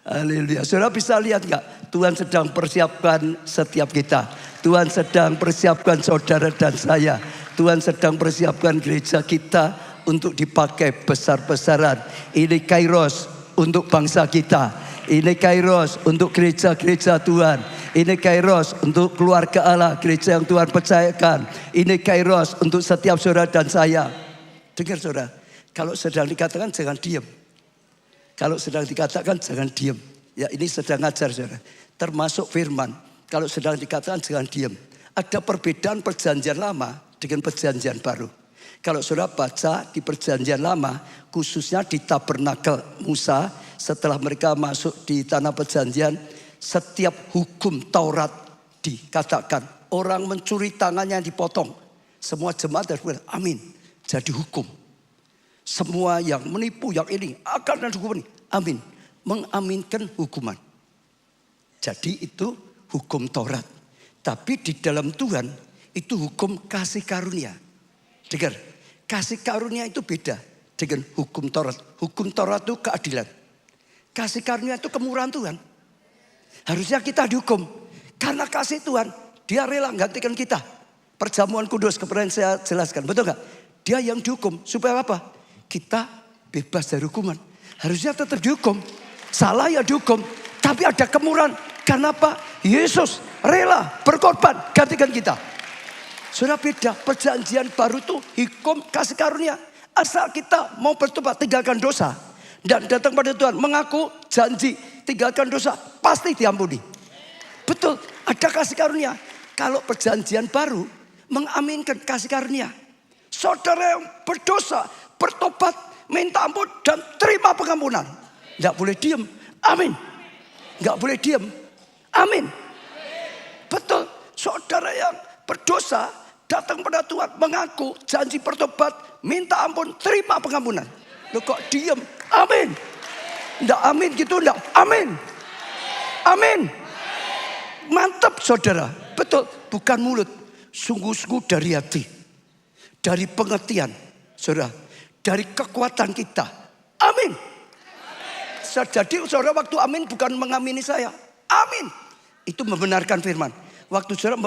Haleluya. Saudara bisa lihat nggak? Tuhan sedang persiapkan setiap kita. Tuhan sedang persiapkan saudara dan saya. Tuhan sedang persiapkan gereja kita untuk dipakai besar-besaran. Ini kairos untuk bangsa kita. Ini kairos untuk gereja-gereja Tuhan. Ini kairos untuk keluarga Allah, gereja yang Tuhan percayakan. Ini kairos untuk setiap saudara dan saya. Dengar saudara, kalau sedang dikatakan jangan diam. Kalau sedang dikatakan jangan diam. Ya ini sedang ngajar saudara. Termasuk firman. Kalau sedang dikatakan jangan diam. Ada perbedaan perjanjian lama dengan perjanjian baru. Kalau saudara baca di perjanjian lama, khususnya di tabernakel Musa, setelah mereka masuk di tanah perjanjian, setiap hukum Taurat dikatakan. Orang mencuri tangannya dipotong. Semua jemaat harus bilang amin. Jadi hukum. Semua yang menipu, yang ini akan ada hukuman ini. Amin. Mengaminkan hukuman. Jadi itu hukum Taurat. Tapi di dalam Tuhan itu hukum kasih karunia. Dengar, kasih karunia itu beda dengan hukum Taurat. Hukum Taurat itu keadilan. Kasih karunia itu kemurahan Tuhan. Harusnya kita dihukum. Karena kasih Tuhan, dia rela menggantikan kita. Perjamuan kudus, kemarin saya jelaskan. Betul gak? Dia yang dihukum. Supaya apa? Kita bebas dari hukuman. Harusnya tetap dihukum. Salah ya dihukum. Tapi ada kemurahan. Karena apa? Yesus rela berkorban gantikan kita. Sudah beda. Perjanjian baru itu hukum kasih karunia. Asal kita mau bertobat, tinggalkan dosa. Dan datang pada Tuhan. Mengaku janji. Tinggalkan dosa. Pasti diampuni. Betul. Ada kasih karunia. Kalau perjanjian baru. Mengaminkan kasih karunia. Saudara yang berdosa. Bertobat, minta ampun dan terima pengampunan. Tidak boleh diam. Amin. Tidak boleh diam. Amin. Betul. Saudara yang berdosa datang pada Tuhan, mengaku janji bertobat, minta ampun, terima pengampunan. Lo kok diam? Amin. Tidak amin gitu, tidak. Amin. Amin. Mantap saudara. Betul. Bukan mulut. Sungguh-sungguh dari hati. Dari pengertian. Saudara. Dari kekuatan kita. Amin. Jadi saudara waktu amin bukan mengamini saya. Amin. Itu membenarkan firman. Waktu saudara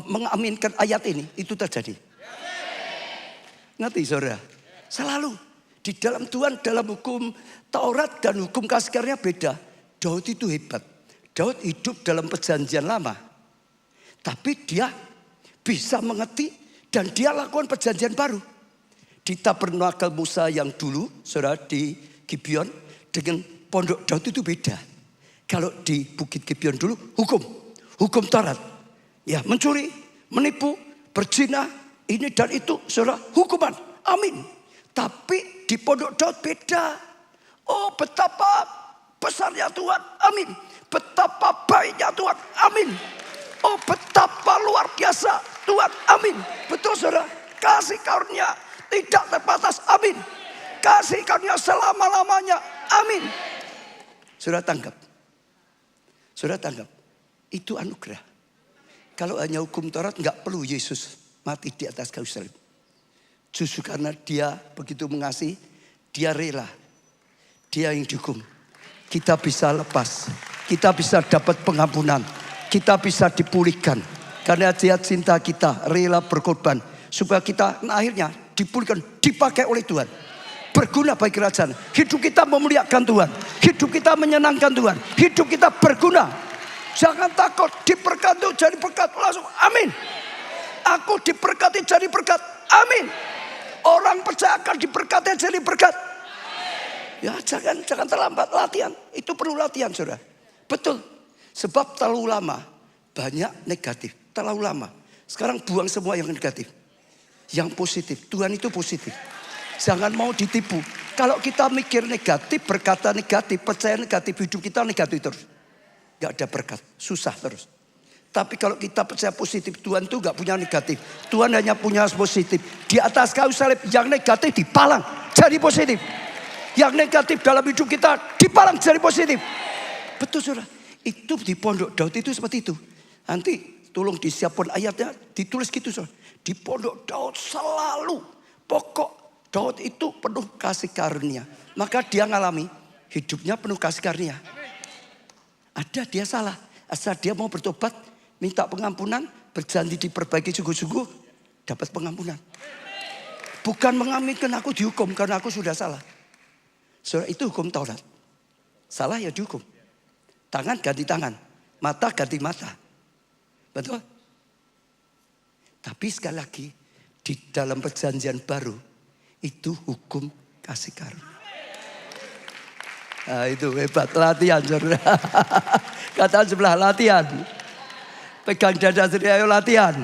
mengaminkan ayat ini. Itu terjadi. Ngerti saudara? Selalu. Di dalam Tuhan, dalam hukum Taurat dan hukum kasih karunia beda. Daud itu hebat. Daud hidup dalam perjanjian lama. Tapi dia bisa mengerti. Dan dia lakukan perjanjian baru. Di tabernakel Musa yang dulu, saudara di Gibeon dengan pondok Daud itu beda. Kalau di Bukit Gibeon dulu hukum Taurat, ya mencuri, menipu, berzina, ini dan itu, saudara hukuman, amin. Tapi di pondok Daud beda. Oh betapa besarnya Tuhan, amin. Betapa baiknya Tuhan, amin. Oh betapa luar biasa Tuhan, amin. Betul saudara, kasih karunia. Tidak terbatas, amin. Kasih karunia selama-lamanya, amin. Saudara tangkap. Saudara tangkap. Itu anugerah. Kalau hanya hukum Taurat nggak perlu Yesus mati di atas kayu salib. Justru karena dia begitu mengasihi, dia rela. Dia yang dihukum. Kita bisa lepas. Kita bisa dapat pengampunan. Kita bisa dipulihkan. Karena dia cinta kita, rela berkorban. Supaya kita akhirnya dipulihkan, dipakai oleh Tuhan. Berguna bagi kerajaan. Hidup kita memuliakan Tuhan. Hidup kita menyenangkan Tuhan. Hidup kita berguna. Jangan takut, diberkati jadi berkat. Langsung amin. Aku diberkati jadi berkat. Amin. Orang percaya akan diberkati jadi berkat. Ya jangan terlambat latihan. Itu perlu latihan saudara. Betul. Sebab terlalu lama banyak negatif. Terlalu lama. Sekarang buang semua yang negatif. Yang positif. Tuhan itu positif. Jangan mau ditipu. Kalau kita mikir negatif, berkata negatif, percaya negatif, hidup kita negatif terus. Gak ada berkat. Susah terus. Tapi kalau kita percaya positif, Tuhan itu gak punya negatif. Tuhan hanya punya positif. Di atas kayu salib yang negatif dipalang jadi positif. Yang negatif dalam hidup kita dipalang jadi positif. Betul saudara. Itu di pondok Daud itu seperti itu. Nanti tolong disiapkan ayatnya. Ditulis gitu saudara. Di pondok Daud selalu pokok Daud itu penuh kasih karunia. Maka dia ngalami hidupnya penuh kasih karunia. Ada dia salah. Asal dia mau bertobat, minta pengampunan, berjanji diperbaiki sungguh-sungguh, dapat pengampunan. Bukan mengaminkan aku dihukum karena aku sudah salah. Saudara, itu hukum Taurat. Salah ya dihukum. Tangan ganti tangan, mata ganti mata. Betul? Tapi sekali lagi, di dalam perjanjian baru, itu hukum kasih karunia. Nah, itu hebat, latihan saudara. Kata sebelah, latihan. Pegang dada sendiri, ayo latihan.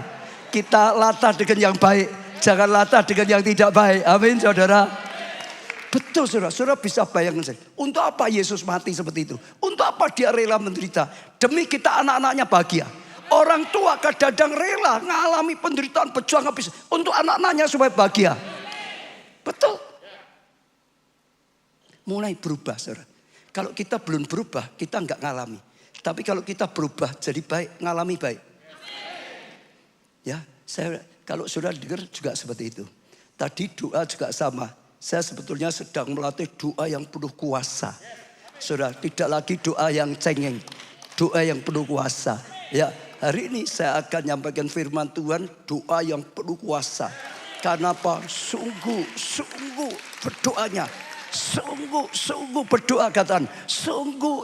Kita latah dengan yang baik, jangan latah dengan yang tidak baik. Amin saudara. Betul saudara, saudara bisa bayangkan saya. Untuk apa Yesus mati seperti itu? Untuk apa dia rela menderita? Demi kita anak-anaknya bahagia. Orang tua kadang-kadang rela mengalami penderitaan, berjuang habis. Untuk anak-anaknya supaya bahagia. Betul. Mulai berubah saudara. Kalau kita belum berubah, kita enggak ngalami. Tapi kalau kita berubah jadi baik, ngalami baik. Ya, kalau saudara dengar juga seperti itu. Tadi doa juga sama. Saya sebetulnya sedang melatih doa yang penuh kuasa. Saudara, tidak lagi doa yang cengeng. Doa yang penuh kuasa. Ya, hari ini saya akan nyampaikan firman Tuhan, doa yang penuh kuasa. Karena apa? Sungguh berdoanya. Sungguh berdoa katakan. Sungguh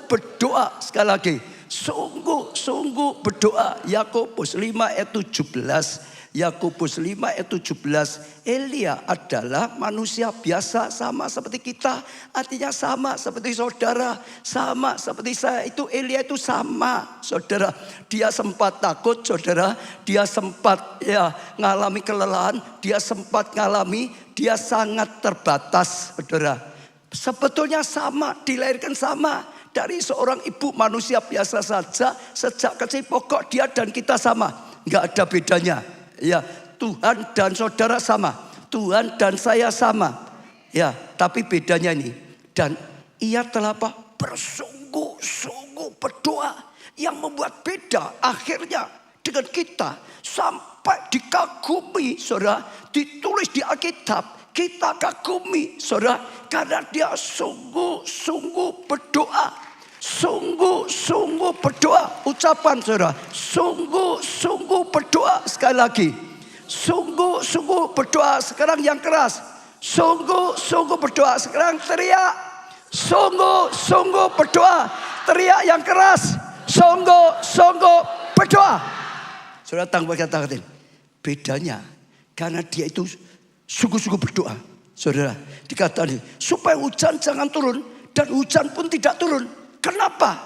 berdoa. Sekali lagi. Sungguh berdoa. Yakobus 5 ayat 17. Yakobus 5 ayat 17. Elia adalah manusia biasa sama seperti kita. Artinya sama seperti saudara. Sama seperti saya. Itu Elia itu sama saudara. Dia sempat takut saudara. Dia sempat ngalami kelelahan. Dia sempat ngalami. Dia sangat terbatas saudara. Sebetulnya sama. Dilahirkan sama. Dari seorang ibu manusia biasa saja. Sejak kecil pokok dia dan kita sama. Enggak ada bedanya. Ya, Tuhan dan saudara sama. Tuhan dan saya sama. Ya, tapi bedanya ini. Dan ia telah bersungguh-sungguh berdoa. Yang membuat beda akhirnya dengan kita. Sampai dikagumi, saudara. Ditulis di Alkitab. Kita kagumi, saudara. Karena dia sungguh-sungguh berdoa. Sungguh-sungguh berdoa. Ucapan saudara. Sungguh-sungguh berdoa. Sekali lagi. Sungguh-sungguh berdoa. Sekarang yang keras. Sungguh-sungguh berdoa. Sekarang teriak. Sungguh-sungguh berdoa. Teriak yang keras. Sungguh-sungguh berdoa. Saudara tangan. Bedanya. Karena dia itu sungguh-sungguh berdoa. Saudara. Dikatakan supaya hujan jangan turun. Dan hujan pun tidak turun. Kenapa?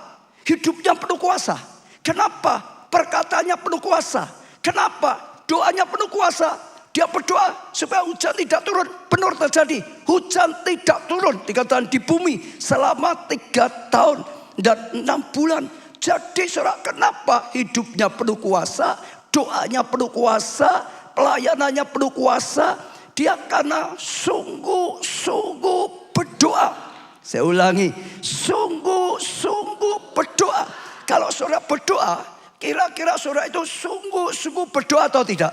Hidupnya penuh kuasa. Kenapa? Perkataannya penuh kuasa. Kenapa? Doanya penuh kuasa. Dia berdoa supaya hujan tidak turun. Benar terjadi. Hujan tidak turun. Dikatakan di bumi selama 3 tahun dan 6 bulan. Jadi saudara, kenapa hidupnya penuh kuasa? Doanya penuh kuasa. Pelayanannya penuh kuasa. Dia karena sungguh-sungguh berdoa. Saya ulangi, sungguh-sungguh berdoa. Kalau saudara berdoa, kira-kira saudara itu sungguh-sungguh berdoa atau tidak?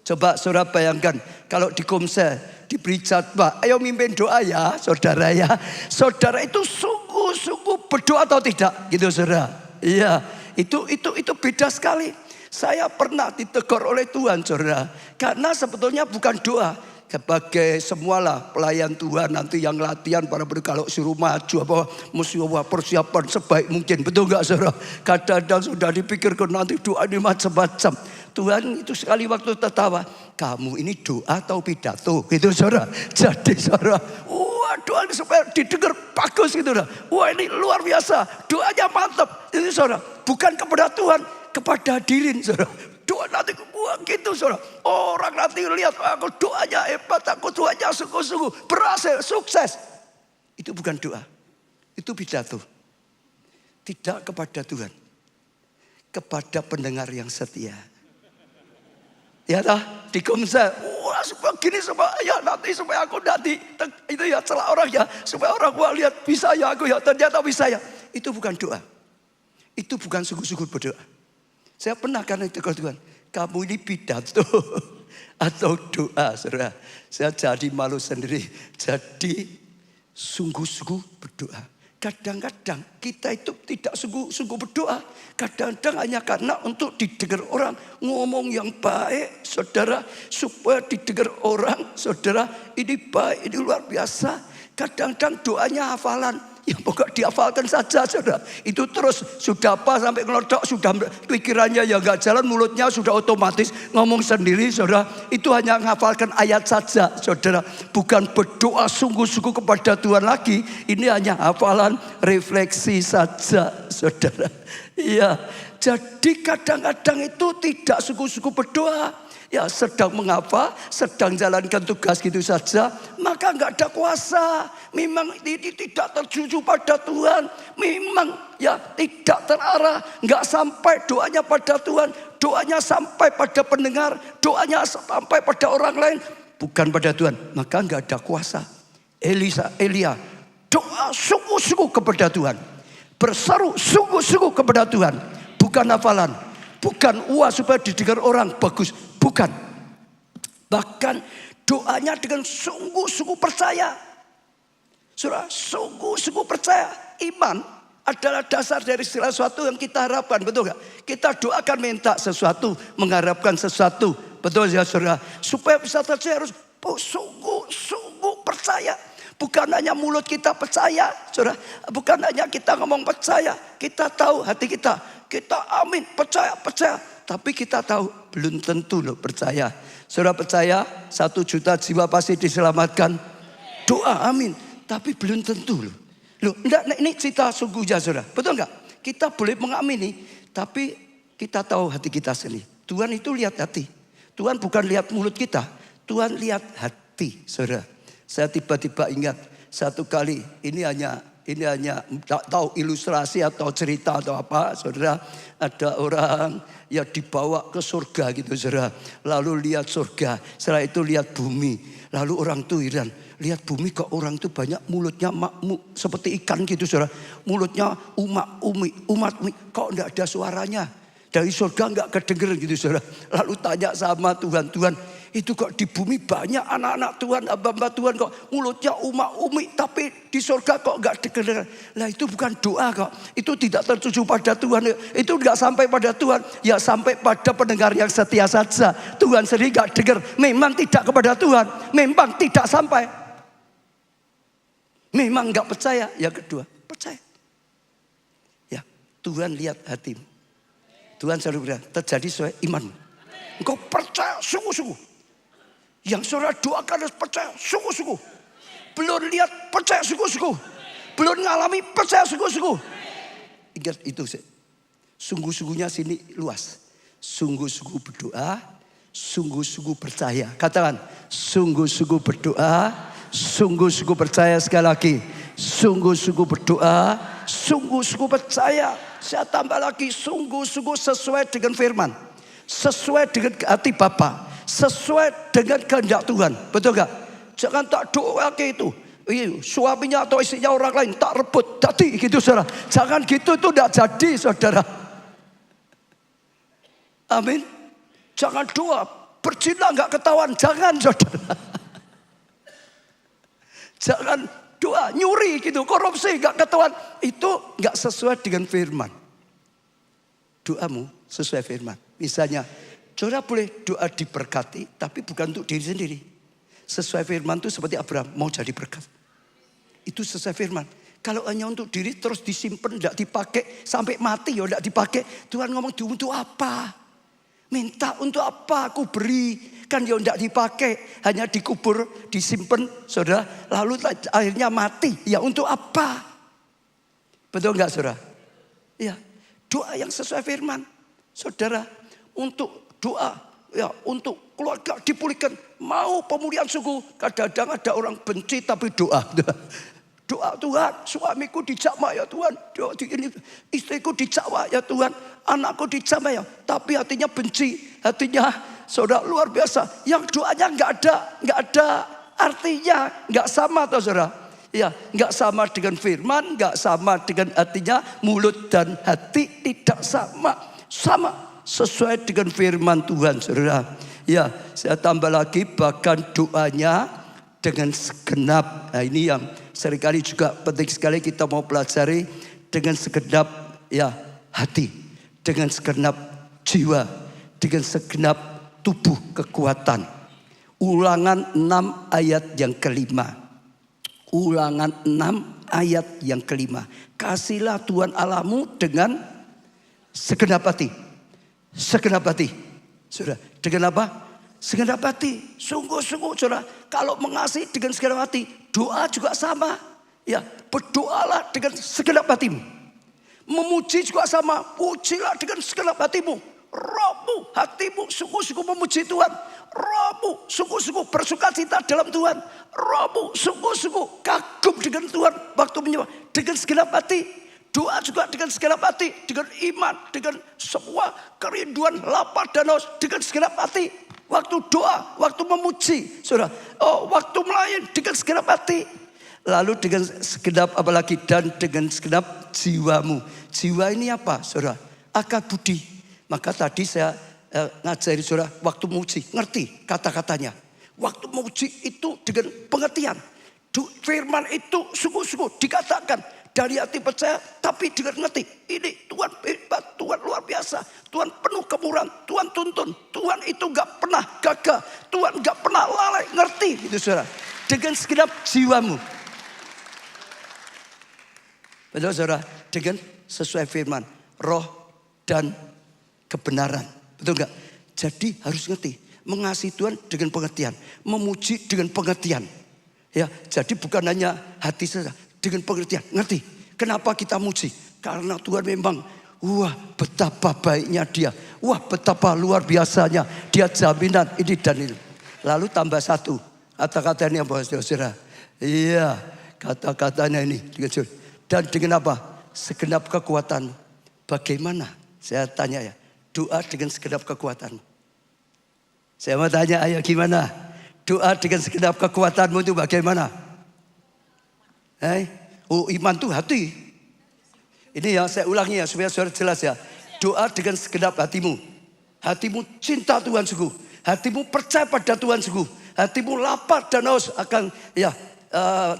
Coba saudara bayangkan, kalau di Komsel diberi jadwal, ayo mimpin doa ya saudara ya. Saudara itu sungguh-sungguh berdoa atau tidak? Gitu saudara. Iya, itu beda sekali. Saya pernah ditegur oleh Tuhan saudara. Karena sebetulnya bukan doa. Sebagai semualah pelayan Tuhan nanti yang latihan para kalau suruh maju apa mesti persiapan sebaik mungkin. Betul enggak saudara? Kadang-kadang sudah dipikirkan nanti doa ini macam-macam. Tuhan itu sekali waktu tertawa. Kamu ini doa atau pidato? Gitu saudara. Jadi saudara, wah doa ini supaya didengar bagus gitu saudara. Wah ini luar biasa. Doanya mantap. Itu saudara, bukan kepada Tuhan, kepada hadirin saudara. Doa nanti gitu saudara. Orang nanti lihat aku doanya hebat, aku doanya sungguh-sungguh berhasil, sukses. Itu bukan doa. Itu pidato. Tidak kepada Tuhan. Kepada pendengar yang setia. Ya dah, di Komsel. Wah supaya gini supaya ya nanti supaya aku nanti. Itu ya celah orang ya. Supaya orang gua lihat bisa ya aku ya ternyata bisa ya. Itu bukan doa. Itu bukan sungguh-sungguh berdoa. Saya pernah karena itu kalau Tuhan, kamu ini pidato atau doa, saudara. Saya jadi malu sendiri. Jadi sungguh-sungguh berdoa. kadang-kadang kita itu tidak sungguh-sungguh berdoa. Kadang-kadang hanya karena untuk didengar orang. Ngomong yang baik, saudara. Supaya didengar orang, saudara. Ini baik, ini luar biasa. Kadang-kadang doanya hafalan. Ya pokok dihafalkan saja, saudara. Itu terus sudah apa sampai ngelodok, sudah pikirannya ya gak jalan, mulutnya sudah otomatis ngomong sendiri, saudara. Itu hanya menghafalkan ayat saja, saudara. Bukan berdoa sungguh-sungguh kepada Tuhan lagi. Ini hanya hafalan refleksi saja, saudara. Iya, jadi kadang-kadang itu tidak sungguh-sungguh berdoa. Ya sedang mengapa, sedang jalankan tugas gitu saja, maka enggak ada kuasa. Memang ini tidak tertuju pada Tuhan. Memang ya tidak terarah, enggak sampai doanya pada Tuhan. Doanya sampai pada pendengar, doanya sampai pada orang lain, bukan pada Tuhan. Maka enggak ada kuasa. Elia doa sungguh-sungguh kepada Tuhan. Berseru sungguh-sungguh kepada Tuhan. Bukan hafalan, bukan uas supaya didengar orang bagus. Bukan. Bahkan doanya dengan sungguh-sungguh percaya. Saudara, sungguh-sungguh percaya. Iman adalah dasar dari segala sesuatu yang kita harapkan. Betul gak? Kita doakan minta sesuatu, mengharapkan sesuatu. Betul ya saudara? Supaya bisa terjadi harus sungguh-sungguh percaya. Bukan hanya mulut kita percaya, saudara. Bukan hanya kita ngomong percaya. Kita tahu hati kita. Kita amin, percaya. Tapi kita tahu belum tentu loh percaya. Saudara percaya 1 juta jiwa pasti diselamatkan. Doa amin. Tapi belum tentu loh. Loh enggak, ini cerita sungguhnya saudara. Betul enggak? Kita boleh mengamini. Tapi kita tahu hati kita sendiri. Tuhan itu lihat hati. Tuhan bukan lihat mulut kita. Tuhan lihat hati saudara. Saya tiba-tiba ingat satu kali. Ini hanya tak tahu ilustrasi atau cerita atau apa, saudara. Ada orang yang dibawa ke surga gitu, saudara. Lalu lihat surga, setelah itu lihat bumi. Lalu orang tuh heran, lihat bumi kok orang tuh banyak mulutnya seperti ikan gitu, saudara. Mulutnya umat kok enggak ada suaranya. Dari surga enggak kedengeran gitu, saudara. Lalu tanya sama Tuhan, Tuhan, itu kok di bumi banyak anak-anak Tuhan, hamba-hamba Tuhan kok mulutnya umi, tapi di surga kok enggak dengar. Lah itu bukan doa kok. Itu tidak tertuju pada Tuhan. Itu enggak sampai pada Tuhan. Ya sampai pada pendengar yang setia saja. Tuhan sendiri enggak dengar. Memang tidak kepada Tuhan. Memang tidak sampai. Memang enggak percaya. Yang kedua, percaya. Ya, Tuhan lihat hatimu. Tuhan selalu bilang, terjadi sesuai iman. Engkau percaya sungguh-sungguh. Yang saudara doakan harus percaya sungguh-sungguh. Belum lihat percaya sungguh-sungguh. Belum ngalami percaya sungguh-sungguh. Ingat itu sih. Sungguh-sungguhnya sini luas. Sungguh-sungguh berdoa, sungguh-sungguh percaya. Katakan, sungguh-sungguh berdoa, sungguh-sungguh percaya sekali lagi. Sungguh-sungguh berdoa, sungguh-sungguh percaya. Saya tambah lagi, sungguh-sungguh sesuai dengan firman. Sesuai dengan hati Bapa. Sesuai dengan kehendak Tuhan. Betul gak? Jangan tak doa kayak itu. Suaminya atau istrinya orang lain tak rebut. Jadi gitu saudara. Jangan gitu, itu tidak jadi saudara. Amin. Jangan doa berzina gak ketahuan. Jangan saudara. Jangan doa nyuri gitu, korupsi gak ketahuan. Itu gak sesuai dengan firman. Doamu sesuai firman. Misalnya, saudara boleh doa diberkati, tapi bukan untuk diri sendiri. Sesuai firman itu seperti Abraham, mau jadi berkat. Itu sesuai firman. Kalau hanya untuk diri terus disimpan, tidak dipakai, sampai mati ya tidak dipakai. Tuhan ngomong, untuk apa? Minta untuk apa aku beri. Kan ya tidak dipakai, hanya dikubur, disimpan, saudara. Lalu akhirnya mati, ya untuk apa? Betul enggak saudara? Ya, doa yang sesuai firman. Saudara, untuk doa, ya untuk keluarga dipulihkan, mau pemulihan suku. Kadang-kadang ada orang benci tapi doa. Doa Tuhan, suamiku dijamah ya Tuhan, istriku dijamah ya Tuhan, anakku dijamah ya. Tapi hatinya benci, hatinya saudara luar biasa. Yang doanya nggak ada artinya, nggak sama toh saudara. Ya, nggak sama dengan firman, nggak sama dengan artinya, mulut dan hati tidak sama. Sesuai dengan firman Tuhan saudara. Ya, saya tambah lagi bahkan doanya dengan segenap. Nah, ini yang seringkali juga penting sekali kita mau pelajari, dengan segenap ya hati, dengan segenap jiwa, dengan segenap tubuh kekuatan. Ulangan 6 ayat yang kelima. Ulangan 6 ayat yang kelima. Kasihlah Tuhan Allahmu dengan segenap hati. Segenap hati. Saudara, dengan apa? Segenap hati. Sungguh-sungguh saudara, kalau mengasihi dengan segenap hati, doa juga sama. Ya, berdoalah dengan segenap hatimu. Memuji juga sama. Pujilah dengan segenap hatimu. Rohmu, hatimu sungguh-sungguh memuji Tuhan. Rohmu sungguh-sungguh bersukacita dalam Tuhan. Rohmu sungguh-sungguh kagum dengan Tuhan waktu menyembah dengan segenap hati. Doa juga dengan segenap hati, dengan iman, dengan semua kerinduan, lapar dan haus, dengan segenap hati. Waktu doa, waktu memuji, saudara. Waktu melayani dengan segenap hati. Lalu dengan segenap apalagi, dan dengan segenap jiwamu. Jiwa ini apa, saudara? Akal budi. Maka tadi saya ngajari saudara, waktu memuji, ngerti kata-katanya. Waktu memuji itu dengan pengertian. Firman itu sungguh-sungguh dikatakan dari hati percaya, tapi dengan ngerti. Ini Tuhan hebat, Tuhan luar biasa. Tuhan penuh kemurahan, Tuhan tuntun. Tuhan itu gak pernah gagal, Tuhan gak pernah lalai, ngerti itu saudara. Dengan segenap jiwamu. Betul saudara, dengan sesuai firman, roh dan kebenaran. Betul enggak? Jadi harus ngerti. Mengasihi Tuhan dengan pengertian. Memuji dengan pengertian. Ya, jadi bukan hanya hati saja, dengan pengertian. Ngerti? Kenapa kita muji? Karena Tuhan memang, wah betapa baiknya dia. Wah betapa luar biasanya. Dia jaminan ini dan ini. Lalu tambah satu. Kata-katanya apa saudara? Iya, kata-katanya ini. Dan dengan apa? Segenap kekuatan. Bagaimana? Saya tanya ya. Doa dengan segenap kekuatan. Saya mau tanya, ayo gimana? Doa dengan segenap kekuatanmu itu bagaimana? Iman itu hati. Ini yang saya ulangi ya, supaya saudara jelas ya. Doa dengan segenap hatimu. Hatimu cinta Tuhan sungguh. Hatimu percaya pada Tuhan sungguh. Hatimu lapar dan haus akan ya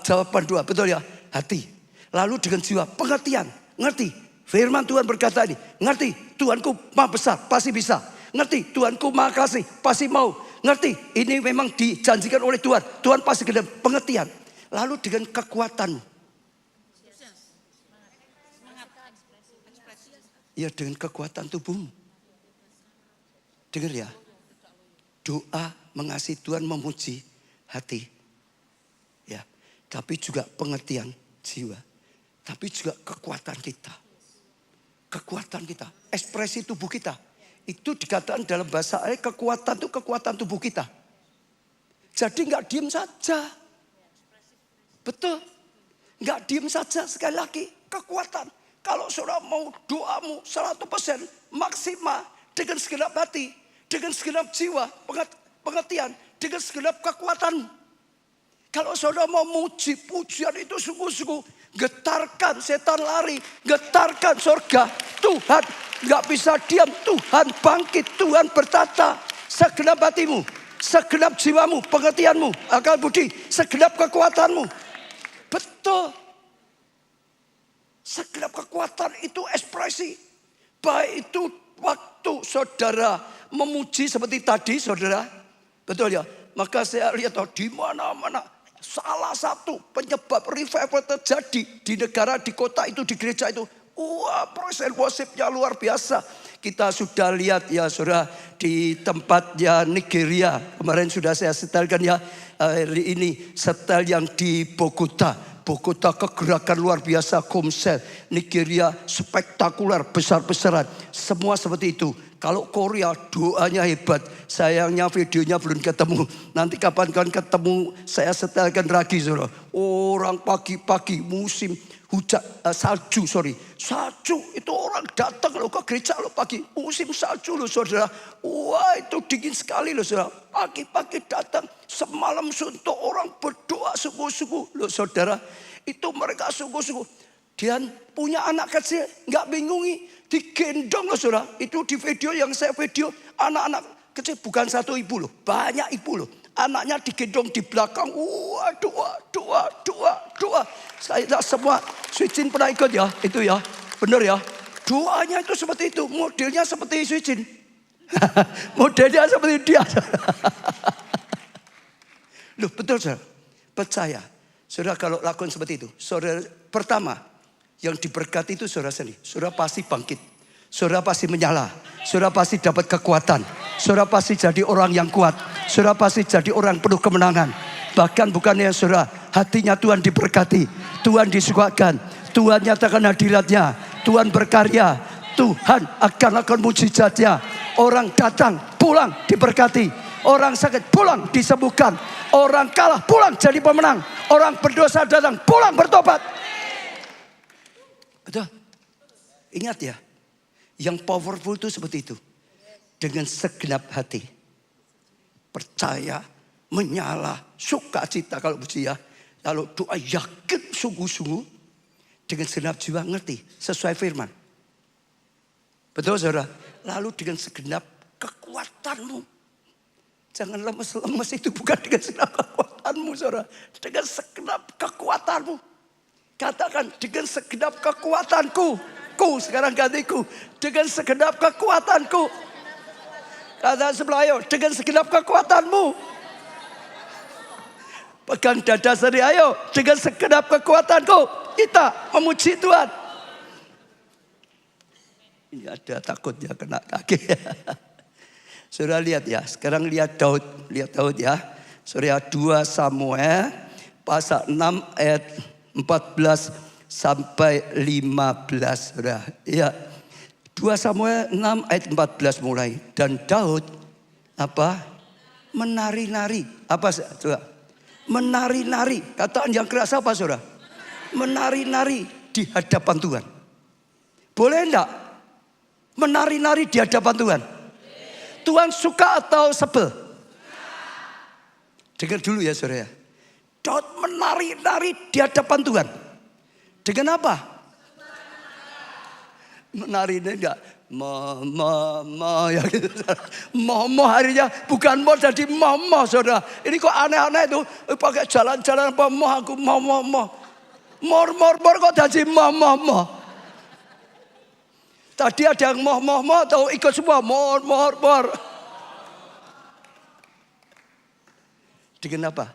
jawaban doa. Betul ya? Hati. Lalu dengan jiwa, pengertian. Ngerti? Firman Tuhan berkata ini, ngerti Tuhanku maha besar, pasti bisa. Ngerti Tuhanku maha kasih, pasti mau. Ngerti ini memang dijanjikan oleh Tuhan. Tuhan pasti dengan pengertian. Lalu dengan kekuatan. Ya dengan kekuatan tubuhmu. Dengar ya. Doa mengasihi Tuhan, memuji hati. Ya, tapi juga pengertian jiwa. Tapi juga kekuatan kita. Kekuatan kita, ekspresi tubuh kita. Itu dikatakan dalam bahasa ayat, kekuatan itu kekuatan tubuh kita. Jadi gak diem saja. Betul. Gak diem saja, sekali lagi kekuatan. Kalau saudara mau doamu 100% maksimal dengan segenap hati, dengan segenap jiwa, pengertian, dengan segenap kekuatan. Kalau saudara mau muji, pujian itu sungguh-sungguh. Getarkan setan lari, getarkan surga. Tuhan gak bisa diam, Tuhan bangkit, Tuhan bertata. Segenap hatimu, segenap jiwamu, pengertianmu, akal budi, segenap kekuatanmu. Betul. Segenap kekuatan itu ekspresi. Baik itu waktu saudara memuji seperti tadi saudara. Betul ya? Maka saya lihat di mana-mana. Salah satu penyebab revival terjadi di negara, di kota itu, di gereja itu. Wah, proses worshipnya luar biasa. Kita sudah lihat ya saudara di tempatnya Nigeria. Kemarin sudah saya setelkan ya. Hari ini setel yang di Bogota. Bogota kegerakan luar biasa, komsel. Nigeria spektakuler, besar-besaran. Semua seperti itu. Kalau Korea doanya hebat. Sayangnya videonya belum ketemu. Nanti kapan-kapan ketemu saya setelkan lagi saudara. Orang pagi-pagi musim hujan, salju. Salju itu orang datang loh ke gereja loh pagi. Musim salju loh saudara. Wah itu dingin sekali loh saudara. Pagi-pagi datang. Semalam suntuk orang berdoa sungguh-sungguh loh saudara. Itu mereka sungguh-sungguh. Dia punya anak kecil, nggak bingungi, digendong loh saudara. Itu di video yang saya video, anak-anak kecil bukan satu ibu loh, banyak ibu loh. Anaknya digendong di belakang. Wah, doa. Saya semua Suicin pernah ikut ya, itu ya. Benar ya. Doanya itu seperti itu. Modelnya seperti Suicin. Modelnya seperti dia. Loh, betul saudara. Percaya. Saudara kalau lakukan seperti itu. Saudara pertama yang diberkati itu saudara sendiri. Saudara pasti bangkit. Saudara pasti menyala. Saudara pasti dapat kekuatan. Saudara pasti jadi orang yang kuat. Saudara pasti jadi orang penuh kemenangan. Bahkan bukannya saudara, hatinya Tuhan diberkati. Tuhan disukakan. Tuhan nyatakan hadiratnya. Tuhan berkarya. Tuhan akan lakukan mujizatnya. Orang datang, pulang diberkati. Orang sakit, pulang disembuhkan. Orang kalah, pulang jadi pemenang. Orang berdosa datang, pulang bertobat. Betul? Ingat ya. Yang powerful itu seperti itu. Dengan segenap hati. Percaya, menyala, sukacita kalau puji ya. Lalu doa yakin sungguh-sungguh. Dengan segenap jiwa ngerti. Sesuai firman. Betul saudara? Lalu dengan segenap kekuatanmu. Jangan lemes-lemes, itu bukan dengan segenap kekuatanmu saudara. Dengan segenap kekuatanmu. Katakan dengan segenap kekuatanku. Sekarang gantiku. Dengan segenap kekuatanku. Kata sebelah, ayo dengan segenap kekuatanmu. Pegang dada sendiri, ayo dengan segenap kekuatanku. Kita memuji Tuhan. Ini ada takutnya kena kaki. Saudara lihat ya, sekarang lihat Daud. Lihat Daud ya. Saudara 2 Samuel pasal 6 ayat 14 sampai 15. Saudara, ya. 2 Samuel 6 ayat 14 mulai. Dan Daud apa? Menari-nari. Apa saudara? Menari-nari. Kataan yang keras apa saudara? Menari-nari di hadapan Tuhan. Boleh enggak? Menari-nari di hadapan Tuhan. Tuhan suka atau sebel? Dengar dulu ya saudara. Daud menari-nari di hadapan Tuhan. Dengan apa? Menari ini enggak ya gitu. Mo harinya bukan mo jadi mo saudara. Ini kok aneh-aneh itu pakai jalan-jalan apa mo aku mo. Mor kok jadi mo. Tadi ada yang mo atau ikut semua mor. Dengan apa?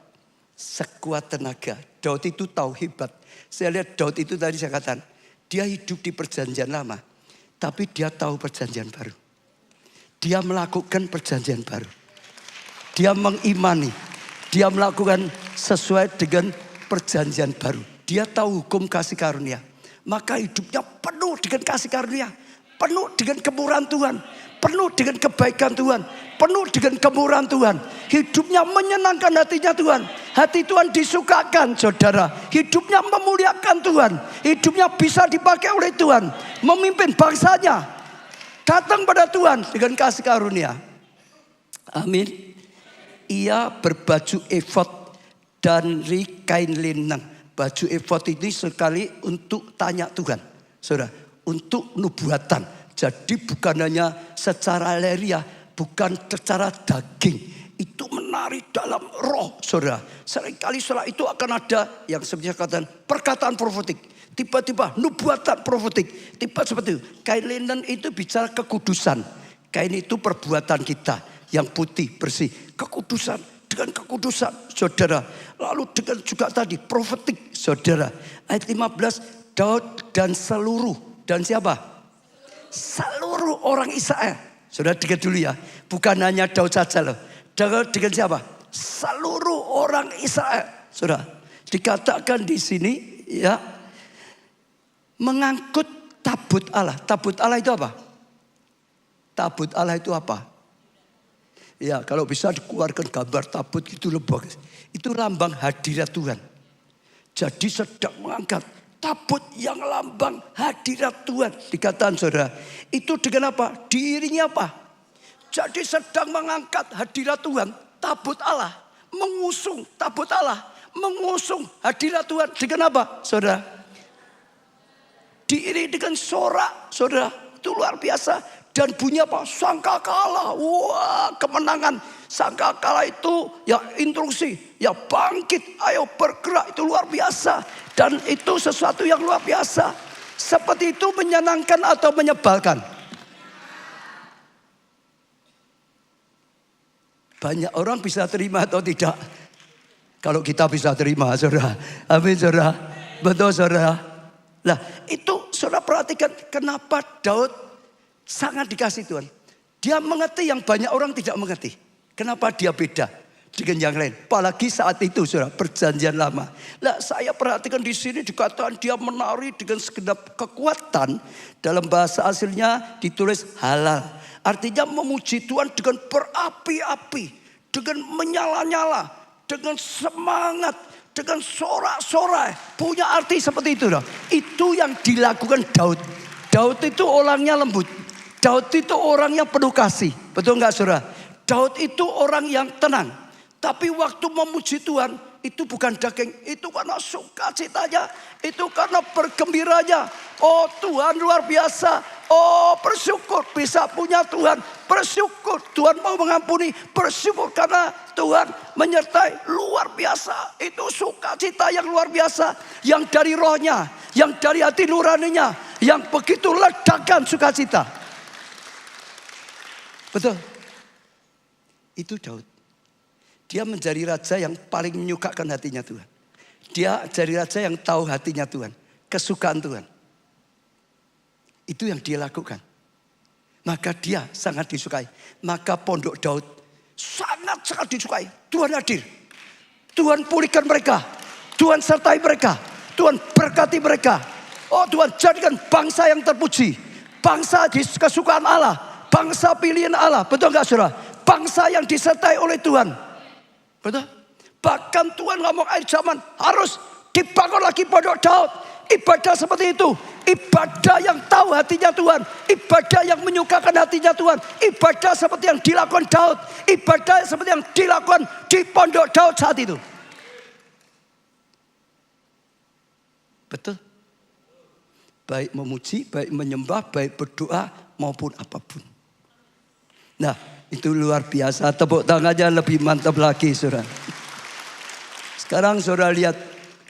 Sekuat tenaga. Daud itu tahu hebat. Saya lihat Daud itu tadi saya katakan. Dia hidup di perjanjian lama. Tapi dia tahu perjanjian baru. Dia melakukan perjanjian baru. Dia mengimani. Dia melakukan sesuai dengan perjanjian baru. Dia tahu hukum kasih karunia. Maka hidupnya penuh dengan kasih karunia. Penuh dengan kemurahan Tuhan. Penuh dengan kebaikan Tuhan. Penuh dengan kemurahan Tuhan. Hidupnya menyenangkan hatinya Tuhan. Hati Tuhan disukakan saudara. Hidupnya memuliakan Tuhan. Hidupnya bisa dipakai oleh Tuhan. Memimpin bangsanya. Datang pada Tuhan dengan kasih karunia. Amin. Ia berbaju efod dan kain linen. Baju efod ini sekali untuk tanya Tuhan. Saudara, untuk nubuatan. Jadi bukan hanya secara leria, bukan secara daging. Itu menari dalam roh, saudara. Seringkali setelah itu akan ada yang sebenarnya katakan perkataan profetik. Tiba-tiba nubuatan profetik. Tiba seperti itu. Kain linen itu bicara kekudusan. Kain itu perbuatan kita yang putih, bersih. Kekudusan. Dengan kekudusan, saudara. Lalu dengan juga tadi profetik, saudara. Ayat 15, Daud dan seluruh. Dan siapa? Seluruh orang Israel. Saudara dengar dulu ya. Bukan hanya Daud saja loh. Daud dengan siapa? Seluruh orang Israel. Saudara. Dikatakan di sini ya. Mengangkut tabut Allah. Tabut Allah itu apa? Tabut Allah itu apa? Ya kalau bisa dikeluarkan gambar tabut itu lebih. Itu lambang hadirat Tuhan. Jadi sedang mengangkat tabut yang lambang hadirat Tuhan. Dikatakan saudara. Itu dengan apa? Diiringi apa? Jadi sedang mengangkat hadirat Tuhan. Tabut Allah. Mengusung tabut Allah. Mengusung hadirat Tuhan. Dengan apa? Saudara. Diiringi dengan sorak. Saudara. Itu luar biasa. Dan bunyi apa? Sangkakala. Wah kemenangan. Sangkakala itu ya instruksi, ya bangkit, ayo bergerak, itu luar biasa. Dan itu sesuatu yang luar biasa. Seperti itu menyenangkan atau menyebalkan? Banyak orang bisa terima atau tidak? Kalau kita bisa terima, saudara. Amin, saudara. Betul, saudara. Nah, itu saudara perhatikan kenapa Daud sangat dikasih Tuhan. Dia mengerti yang banyak orang tidak mengerti. Kenapa dia beda dengan yang lain? Apalagi saat itu, saudara, perjanjian lama. Nah, saya perhatikan di sini dikatakan dia menari dengan segenap kekuatan. Dalam bahasa aslinya ditulis halal. Artinya memuji Tuhan dengan berapi-api, dengan menyala-nyala, dengan semangat, dengan sorak-sorai. Punya arti seperti itu. Itu yang dilakukan Daud. Daud itu orangnya lembut. Daud itu orangnya penuh kasih. Betul nggak, saudara? Daud itu orang yang tenang. Tapi waktu memuji Tuhan, itu bukan daging, itu karena sukacitanya, itu karena bergembiranya. Oh Tuhan luar biasa, oh bersyukur bisa punya Tuhan, bersyukur Tuhan mau mengampuni, bersyukur karena Tuhan menyertai, luar biasa. Itu sukacita yang luar biasa, yang dari rohnya, yang dari hati nuraninya, yang begitu ledakan sukacita. Betul, itu Daud. Dia menjadi raja yang paling menyukakan hatinya Tuhan. Dia jadi raja yang tahu hatinya Tuhan. Kesukaan Tuhan. Itu yang dia lakukan. Maka dia sangat disukai. Maka pondok Daud sangat-sangat disukai. Tuhan hadir. Tuhan pulihkan mereka. Tuhan sertai mereka. Tuhan berkati mereka. Oh Tuhan jadikan bangsa yang terpuji. Bangsa kesukaan Allah. Bangsa pilihan Allah. Betul gak saudara? Bangsa yang disertai oleh Tuhan. Betul? Bahkan Tuhan ngomong akhir zaman harus dibangun lagi pondok Daud. Ibadah seperti itu. Ibadah yang tahu hatinya Tuhan. Ibadah yang menyukakan hatinya Tuhan. Ibadah seperti yang dilakukan Daud. Ibadah seperti yang dilakukan di pondok Daud saat itu. Betul? Baik memuji, baik menyembah, baik berdoa maupun apapun. Nah, itu luar biasa. Tepuk tangannya lebih mantap lagi, saudara. Sekarang saudara lihat,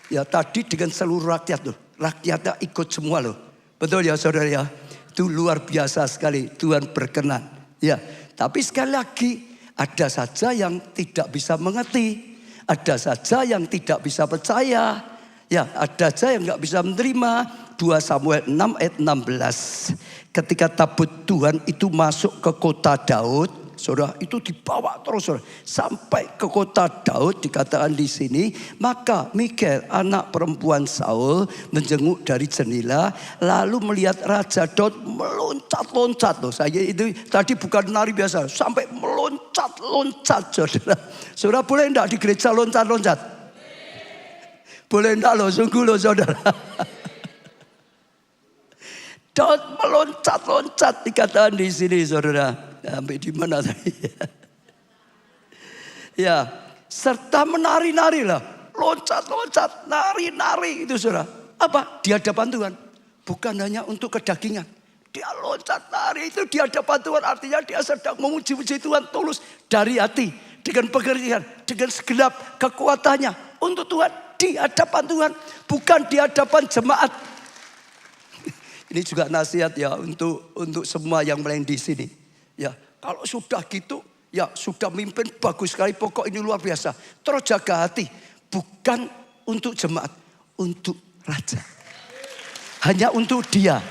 ya tadi dengan seluruh rakyat loh. Rakyatnya ikut semua loh. Betul ya saudara ya. Itu luar biasa sekali. Tuhan berkenan. Ya, tapi sekali lagi ada saja yang tidak bisa mengerti. Ada saja yang tidak bisa percaya. Ya, ada saja yang nggak bisa menerima. 2 Samuel 6 ayat 16. Ketika tabut Tuhan itu masuk ke kota Daud, saudara, itu dibawa terus saudara, sampai ke kota Daud dikatakan di sini, maka Mikal anak perempuan Saul menjenguk dari jendela lalu melihat Raja Daud meloncat-loncat loh. Saya itu tadi bukan nari biasa, sampai meloncat-loncat saudara. Saudara boleh enggak di gereja loncat-loncat? Boleh enggak loh, sungguh loh saudara. Daud meloncat-loncat dikatakan di sini saudara. Sampai di mana tadi? Ya, serta menari-nari lah. Loncat-loncat, nari-nari itu saudara. Apa? Di hadapan Tuhan. Bukan hanya untuk kedagingan. Dia loncat nari itu di hadapan Tuhan. Artinya dia sedang memuji-muji Tuhan tulus dari hati. Dengan pengertian, dengan segenap kekuatannya. Untuk Tuhan, di hadapan Tuhan. Bukan di hadapan jemaat. Ini juga nasihat ya untuk semua yang melain di sini. Ya, kalau sudah gitu, ya sudah mimpin bagus sekali. Pokok ini luar biasa. Terus jaga hati, bukan untuk jemaat, untuk raja. Hanya untuk dia.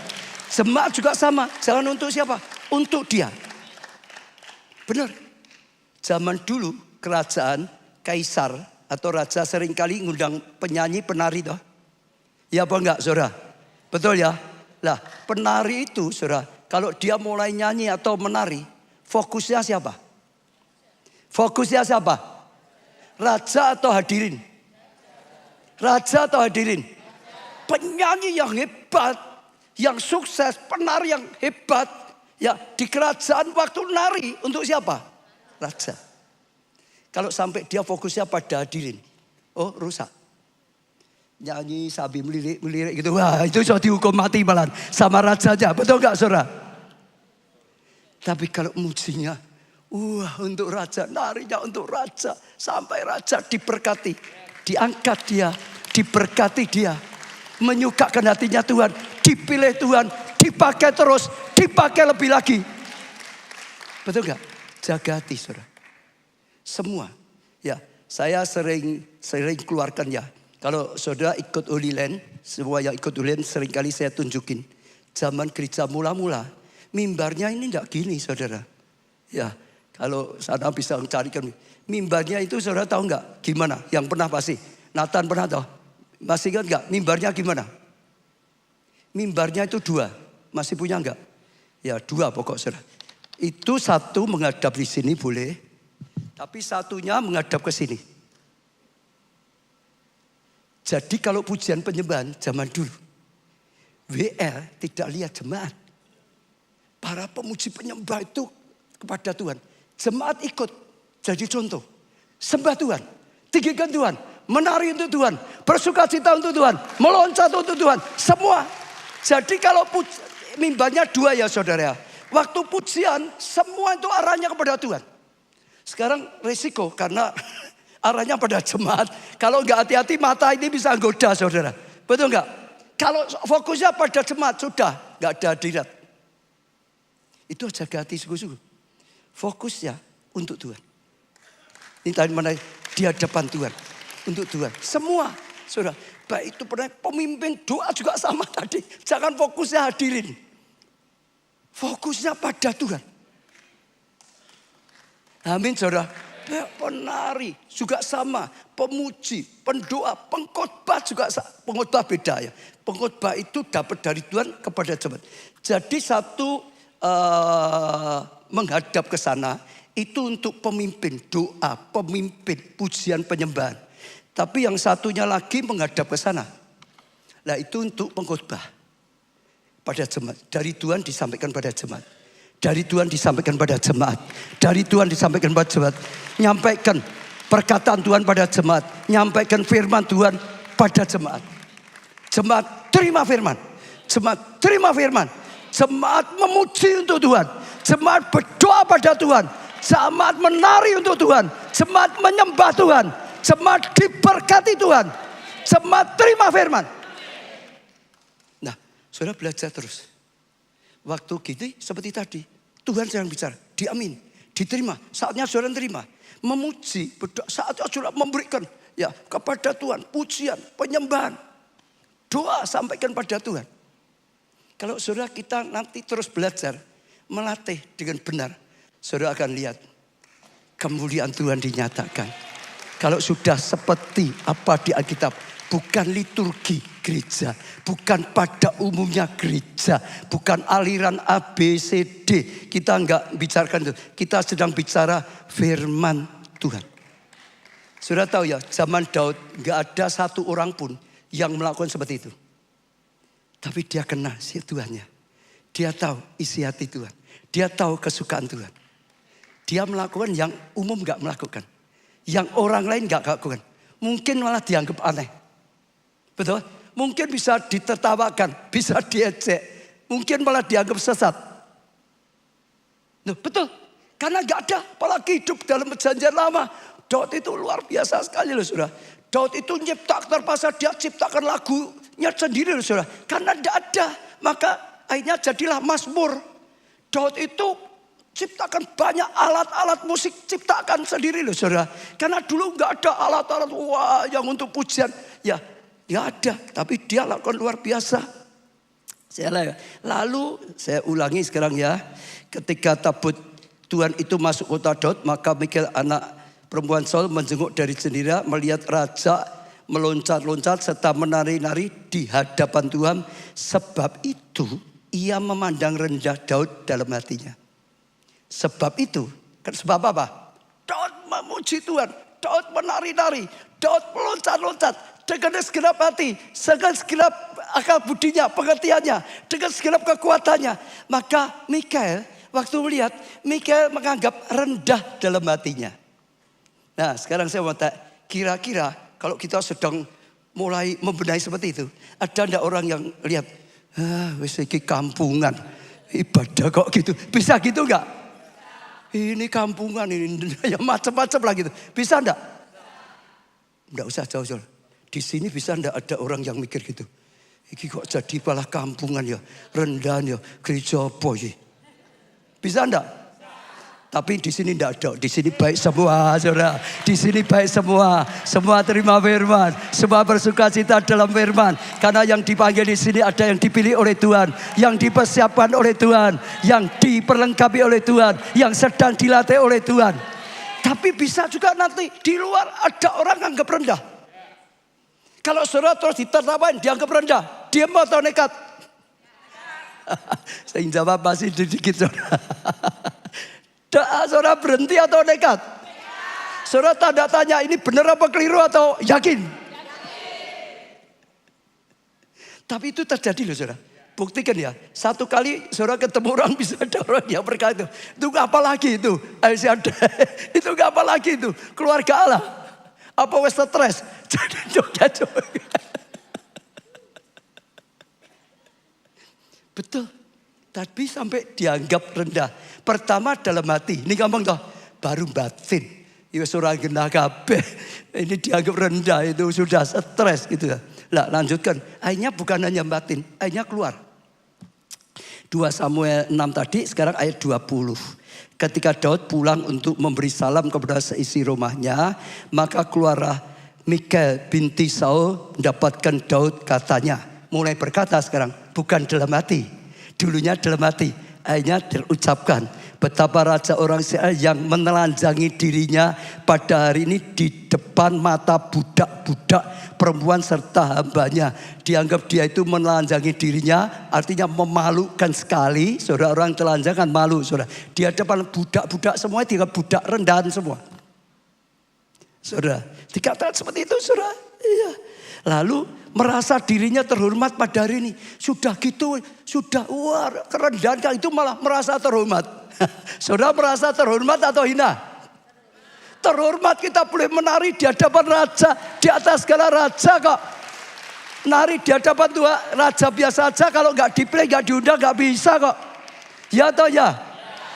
Jemaat juga sama, jangan untuk siapa? Untuk dia. Benar. Zaman dulu kerajaan kaisar atau raja seringkali ngundang penyanyi, penari toh. Ya apa enggak, saudara? Betul ya? Lah, penari itu saudara, kalau dia mulai nyanyi atau menari, fokusnya siapa? Fokusnya siapa? Raja atau hadirin? Raja atau hadirin? Penyanyi yang hebat, yang sukses, penari yang hebat, ya di kerajaan waktu nari untuk siapa? Raja. Kalau sampai dia fokusnya pada hadirin, oh rusak. Nyanyi sambil melirik gitu. Wah, itu sudah dihukum mati malah sama rajanya. Betul gak saudara? Tapi kalau mujinya, Wah, untuk raja, narinya untuk raja. Sampai raja diberkati. Diangkat dia, diberkati dia. Menyukakan hatinya Tuhan, dipilih Tuhan, dipakai terus, dipakai lebih lagi. Betul gak? Jaga hati, saudara. Semua. Ya, saya sering keluarkan ya. Kalau saudara ikut Holy Land, semua yang ikut Holy Land seringkali saya tunjukin. Zaman gereja mula-mula, mimbarnya ini enggak gini, saudara. Ya, kalau sana bisa mencarikan mimbarnya itu, saudara tahu enggak gimana? Yang pernah pasti. Nathan pernah tahu? Masih ingat enggak mimbarnya gimana? Mimbarnya itu 2. Masih punya enggak? Ya 2 pokok, saudara. Itu satu menghadap di sini boleh. Tapi satunya menghadap ke sini. Jadi kalau pujian penyembahan zaman dulu, WL tidak lihat jemaat. Para pemuji penyembah itu kepada Tuhan. Jemaat ikut jadi contoh. Sembah Tuhan, tinggikan Tuhan, menari untuk Tuhan, bersukacita untuk Tuhan, meloncat untuk Tuhan. Semua. Jadi kalau mimbarnya 2 ya saudara. Waktu pujian semua itu arahnya kepada Tuhan. Sekarang resiko karena arahnya pada jemaat. Kalau nggak hati-hati mata ini bisa goda saudara. Betul nggak? Kalau fokusnya pada jemaat sudah nggak ada hadirat. Itu jaga hati sungguh-sungguh. Fokusnya untuk Tuhan. Ini tadi mana di hadapan Tuhan. Untuk Tuhan. Semua saudara. Baik itu pemimpin doa juga sama tadi. Jangan fokusnya hadirin. Fokusnya pada Tuhan. Amin saudara. Penari juga sama. Pemuji, pendoa, pengkhotbah juga sama. Pengkhotbah beda ya. Pengkhotbah itu dapat dari Tuhan kepada jemaat. Jadi satu menghadap ke sana. Itu untuk pemimpin doa, pemimpin pujian penyembahan. Tapi yang satunya lagi menghadap ke sana. Nah itu untuk pengkhotbah pada jemaat. Dari Tuhan disampaikan pada jemaat. Dari Tuhan disampaikan pada jemaat. Dari Tuhan disampaikan pada jemaat. Nyampaikan perkataan Tuhan pada jemaat. Nyampaikan firman Tuhan pada jemaat. Jemaat terima firman. Jemaat terima firman. Jemaat memuji untuk Tuhan. Jemaat berdoa pada Tuhan. Jemaat menari untuk Tuhan. Jemaat menyembah Tuhan. Jemaat diberkati Tuhan. Jemaat terima firman. Nah, saudara belajar terus. Waktu gini seperti tadi. Tuhan sedang bicara. Diamin. Diterima. Saatnya saudara terima. Memuji. Berdoa. Saatnya saudara memberikan. Ya, kepada Tuhan. Pujian. Penyembahan. Doa sampaikan pada Tuhan. Kalau saudara kita nanti terus belajar. Melatih dengan benar. Saudara akan lihat. Kemuliaan Tuhan dinyatakan. Kalau sudah seperti apa di Alkitab. Bukan liturgi gereja. Bukan pada umumnya gereja. Bukan aliran A, B, C, D. Kita enggak bicarakan itu. Kita sedang bicara firman Tuhan. Sudah tahu ya, zaman Daud enggak ada satu orang pun yang melakukan seperti itu. Tapi dia kenal si Tuhannya. Dia tahu isi hati Tuhan. Dia tahu kesukaan Tuhan. Dia melakukan yang umum enggak melakukan. Yang orang lain enggak lakukan. Mungkin malah dianggap aneh. Betul? Mungkin bisa ditertawakan, bisa diejek. Mungkin malah dianggap sesat. Loh, betul. Karena gak ada, apalagi hidup dalam perjanjian lama. Daud itu luar biasa sekali loh saudara. Daud itu nyiptakan pasal dia ciptakan lagunya sendiri loh saudara. Karena gak ada, maka akhirnya jadilah Mazmur. Daud itu ciptakan banyak alat-alat musik, ciptakan sendiri loh saudara. Karena dulu gak ada alat-alat wah yang untuk pujian. Ya, gak ada, tapi dia lakukan luar biasa. Lalu saya ulangi sekarang ya. Ketika tabut Tuhan itu masuk kota Daud, maka Mikal anak perempuan Saul menjenguk dari jendela, melihat raja meloncat-loncat serta menari-nari di hadapan Tuhan. Sebab itu ia memandang rendah Daud dalam hatinya. Sebab itu, sebab apa? Daud memuji Tuhan, Daud menari-nari, Daud meloncat-loncat. Dengan segenap hati, dengan segenap akal budinya, pengertiannya, dengan segenap kekuatannya. Maka Mikal waktu melihat, Mikal menganggap rendah dalam hatinya. Nah sekarang saya mau tanya, kira-kira kalau kita sedang mulai membenahi seperti itu, ada enggak orang yang lihat, wis iki kampungan, ibadah kok gitu, bisa gitu enggak? ini kampungan ini ya macam-macam lah gitu. Bisa enggak? Enggak usah jauh-jauh. Di sini bisa enggak ada orang yang mikir gitu. Iki kok jadi malah kampungan ya, rendahan ya, gereja apa iki? Bisa enggak? Tapi di sini tidak ada. Di sini baik semua, saudara. Di sini baik semua. Semua terima firman. Semua bersuka cita dalam firman. Karena yang dipanggil di sini ada yang dipilih oleh Tuhan, yang dipersiapkan oleh Tuhan, yang diperlengkapi oleh Tuhan, yang sedang dilatih oleh Tuhan. Tapi bisa juga nanti di luar ada orang anggap rendah. Kalau saudara terus ditertawain, dianggap rendah. Dia mau atau nekat? Saya jawab masih sedikit, saudara. Saudara berhenti atau nekat? Saudara tanda tanya ini benar apa keliru atau yakin? Tapi itu terjadi loh saudara. Buktikan ya. Satu kali saudara ketemu orang bisa ada orang yang berkata itu apa lagi itu? Itu apa lagi itu? Keluarga Allah. Apa wes stres? Jadi joget-joget. Betul. Tapi sampai dianggap rendah. Pertama dalam hati. Ini gampang toh. Baru batin. Ya surah genah kabeh. Ini dianggap rendah. Itu sudah stres gitu ya. Lah lanjutkan. Akhirnya bukan hanya batin. Akhirnya keluar. 2 Samuel 6 tadi. Sekarang ayat 20. Ketika Daud pulang untuk memberi salam kepada seisi rumahnya. Maka keluarlah Mikal binti Saul mendapatkan Daud katanya. Mulai berkata sekarang. Bukan dalam hati. Dulunya dalam hati, akhirnya terucapkan betapa raja orang Israel yang menelanjangi dirinya pada hari ini di depan mata budak-budak perempuan serta hambanya. Dianggap dia itu menelanjangi dirinya, artinya memalukan sekali. Saudara, orang telanjang kan malu, saudara. Di hadapan budak-budak semua, dia budak rendahan semua. Saudara, dikatakan seperti itu, saudara. Iya. Lalu merasa dirinya terhormat pada hari ini. Sudah gitu, sudah kerendahan kali itu malah merasa terhormat. Saudara merasa terhormat atau hina? Terhormat, kita boleh menari di hadapan raja, di atas segala raja kok. Nari di hadapan Tuhan, raja biasa aja kalau nggak dipilih, nggak diundang, nggak bisa kok. Ya atau ya?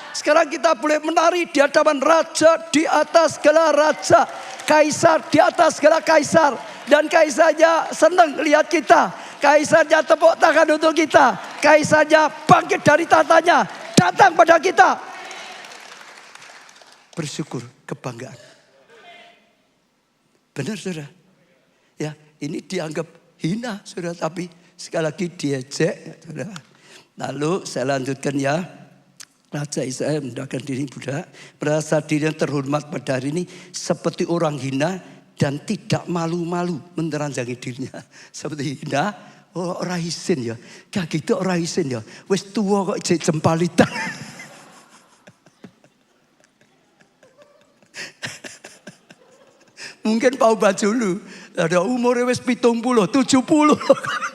Sekarang kita boleh menari di hadapan raja, di atas segala raja. Kaisar di atas segala kaisar. Dan kaisarnya senang lihat kita. Kaisarnya tepuk tangan untuk kita. Kaisarnya bangkit dari tatanya. Datang pada kita. Bersyukur, kebanggaan. Benar saudara? Ya, ini dianggap hina saudara. Tapi sekali lagi diejek saudara. Lalu saya lanjutkan ya. Raja Israel mendapatkan diri budak, merasa dirinya terhormat pada hari ini seperti orang hina dan tidak malu-malu meneranjangi dirinya. Seperti hina, orang isin ya. Kayak gitu orang isin ya. Wes tua kok jadi jempalitan. Mungkin Pak baju lu. Ada umurnya wes 70, 70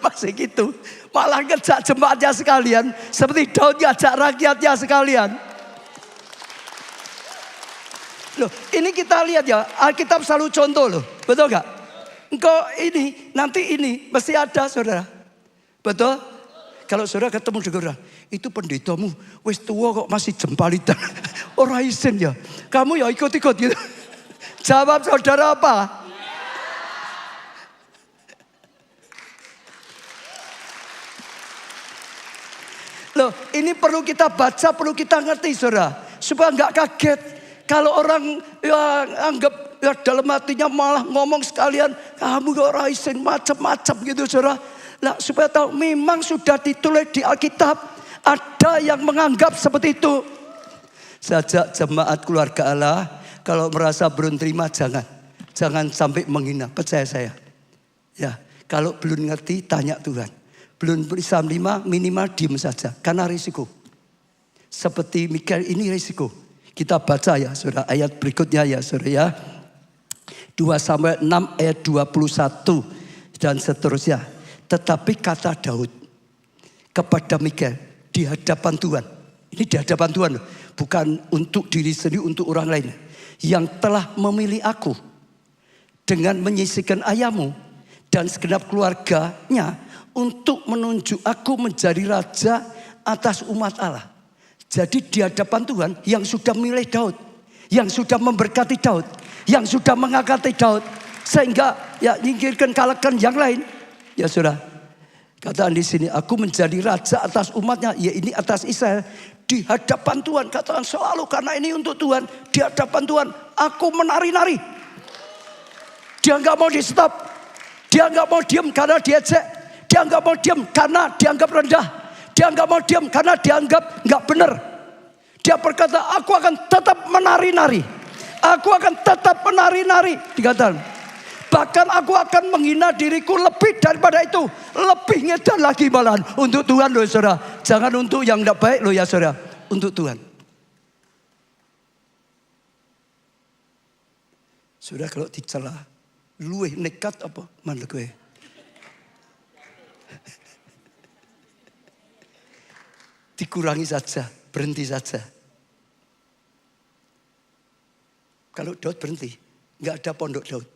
masih gitu. Malah ngejak jemaatnya sekalian. Seperti Daud ngajak rakyatnya sekalian. Loh, ini kita lihat ya. Alkitab selalu contoh loh. Betul gak? Engkau ini, nanti ini. Mesti ada saudara. Betul? Kalau saudara ketemu dengan orang. Itu pendetamu. Wes tua kok masih jempalitan. Orang isin ya. Kamu ya ikut-ikut gitu. Jawab saudara apa? Loh, ini perlu kita baca, perlu kita ngerti saudara. Supaya nggak kaget. Kalau orang yang anggap ya, dalam hatinya malah ngomong sekalian. Kamu gak orang isin macam-macam gitu saudara. Nah, supaya tahu memang sudah ditulis di Alkitab. Ada yang menganggap seperti itu. Sajak jemaat keluarga Allah. Kalau merasa belum terima jangan. Jangan sampai menghina. Percaya saya. Ya, kalau belum ngerti tanya Tuhan. Belum bisa menerima minimal diam saja. Karena risiko. Seperti Mikal ini risiko. Kita baca ya saudara. Ayat berikutnya ya saudara ya. 2 Samuel 6 ayat 21. Dan seterusnya. Tetapi kata Daud. Kepada Mikal. Di hadapan Tuhan. Ini di hadapan Tuhan. Bukan untuk diri sendiri. Untuk orang lain. Yang telah memilih aku. Dengan menyisihkan ayahmu. Dan segenap keluarganya. Untuk menunjuk aku menjadi raja atas umat Allah. Jadi di hadapan Tuhan yang sudah milih Daud, yang sudah memberkati Daud, yang sudah mengangkati Daud, sehingga ya nyingkirkan kalahkan yang lain. Ya saudara, katakan di sini, aku menjadi raja atas umatnya, ya ini atas Israel. Di hadapan Tuhan, katakan selalu karena ini untuk Tuhan. Di hadapan Tuhan, aku menari-nari. Dia nggak mau di stop, dia nggak mau diam karena diejek, dia nggak mau diam karena dianggap rendah. Dia nggak mau diam karena dianggap nggak benar. Dia berkata, aku akan tetap menari-nari. Aku akan tetap menari-nari. Dikatakan, bahkan aku akan menghina diriku lebih daripada itu. Lebih ngedan lagi malahan. Untuk Tuhan loh saudara. Jangan untuk yang tidak baik loh ya saudara. Untuk Tuhan. Saudara kalau dicela, luwih nekat apa? Mana gue? Dikurangi saja, berhenti saja. Kalau Daud berhenti, nggak ada pondok Daud.